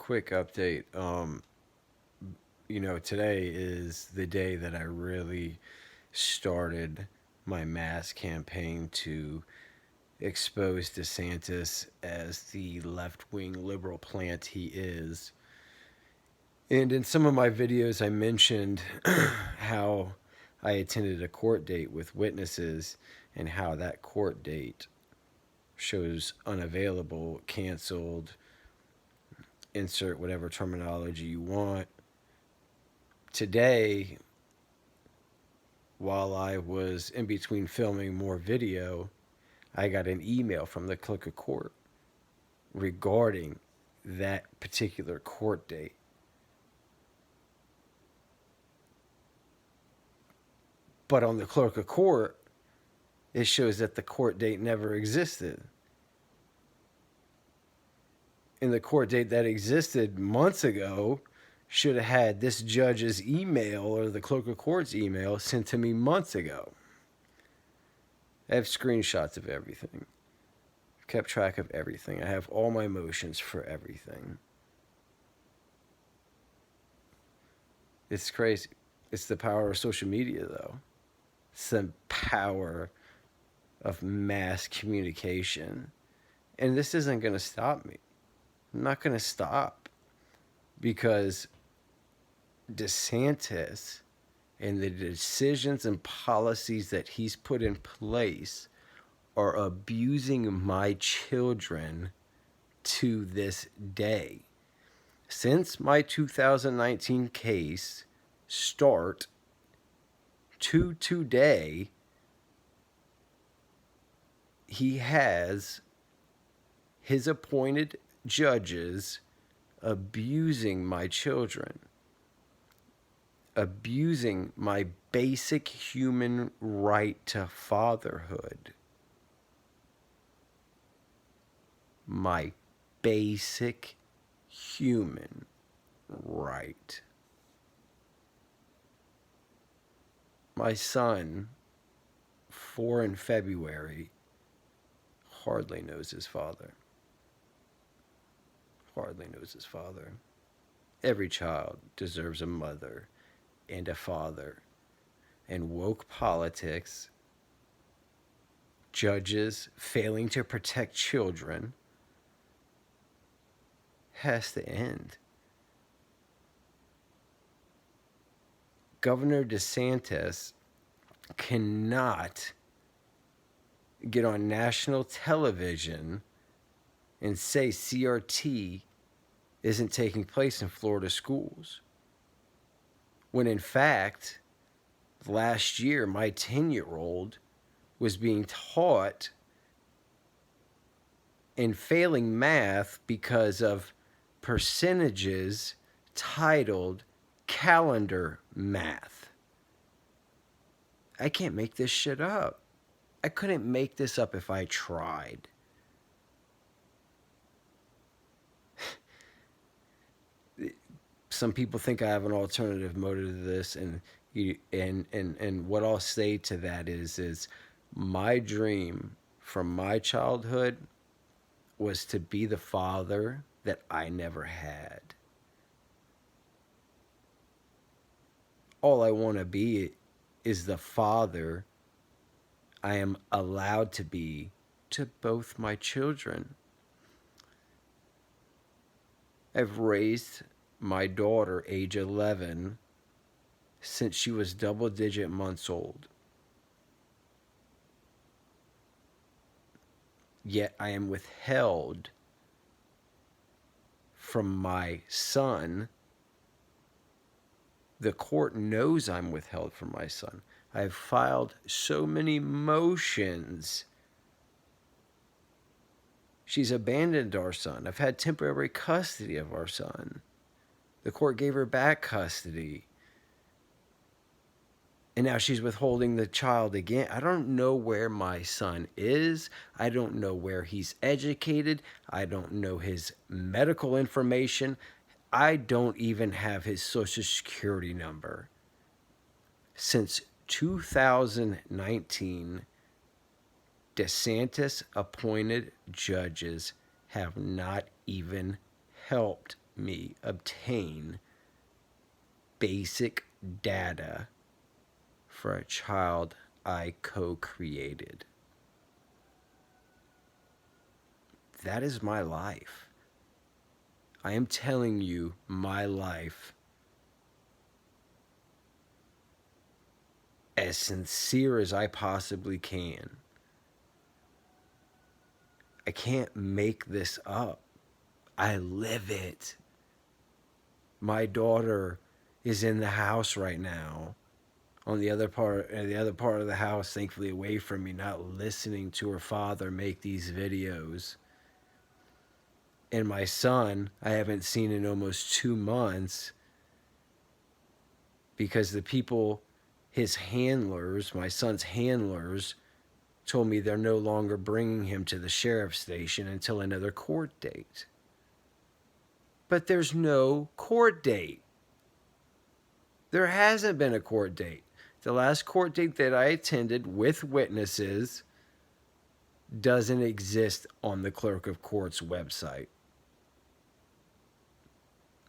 quick update. Today is the day that I really started my mass campaign to expose DeSantis as the left wing liberal plant he is. And in some of my videos, I mentioned how I attended a court date with witnesses and how that court date shows unavailable, canceled, insert whatever terminology you want. Today, while I was in between filming more video, I got an email from the clerk of court regarding that particular court date. But on the clerk of court, it shows that the court date never existed. And the court date that existed months ago should have had this judge's email or the clerk of court's email sent to me months ago. I have screenshots of everything. I've kept track of everything. I have all my motions for everything. It's crazy. It's the power of social media, though. It's the power of mass communication. And this isn't going to stop me. I'm not going to stop because DeSantis and the decisions and policies that he's put in place are abusing my children to this day. Since my 2019 case start to today, he has his appointed judges abusing my children, abusing my basic human right to fatherhood. My basic human right. My son, 4 in February, hardly knows his father. Hardly knows his father. Every child deserves a mother and a father. And woke politics, judges failing to protect children, has to end. Governor DeSantis cannot get on national television and say CRT isn't taking place in Florida schools, when in fact, last year my 10-year-old was being taught and failing math because of percentages titled calendar math. I can't make this shit up. I couldn't make this up if I tried. Some people think I have an alternative motive to this, and what I'll say to that is my dream from my childhood was to be the father that I never had. All I want to be is the father I am allowed to be to both my children. I've raised my daughter, age 11, since she was double-digit months old. Yet I am withheld from my son. The court knows I'm withheld from my son. I've filed so many motions. She's abandoned our son. I've had temporary custody of our son. The court gave her back custody. And now she's withholding the child again. I don't know where my son is. I don't know where he's educated. I don't know his medical information. I don't even have his social security number. Since 2019, DeSantis appointed judges have not even helped me obtain basic data for a child I co-created. That is my life. I am telling you my life as sincere as I possibly can. I can't make this up. I live it. My daughter is in the house right now, on the other part of the house, thankfully away from me, not listening to her father make these videos. And my son, I haven't seen in almost 2 months because the people, his handlers, my son's handlers, told me they're no longer bringing him to the sheriff's station until another court date. But there's no court date. There hasn't been a court date. The last court date that I attended with witnesses doesn't exist on the Clerk of Court's website.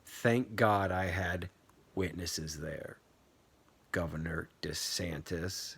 Thank God I had witnesses there. Governor DeSantis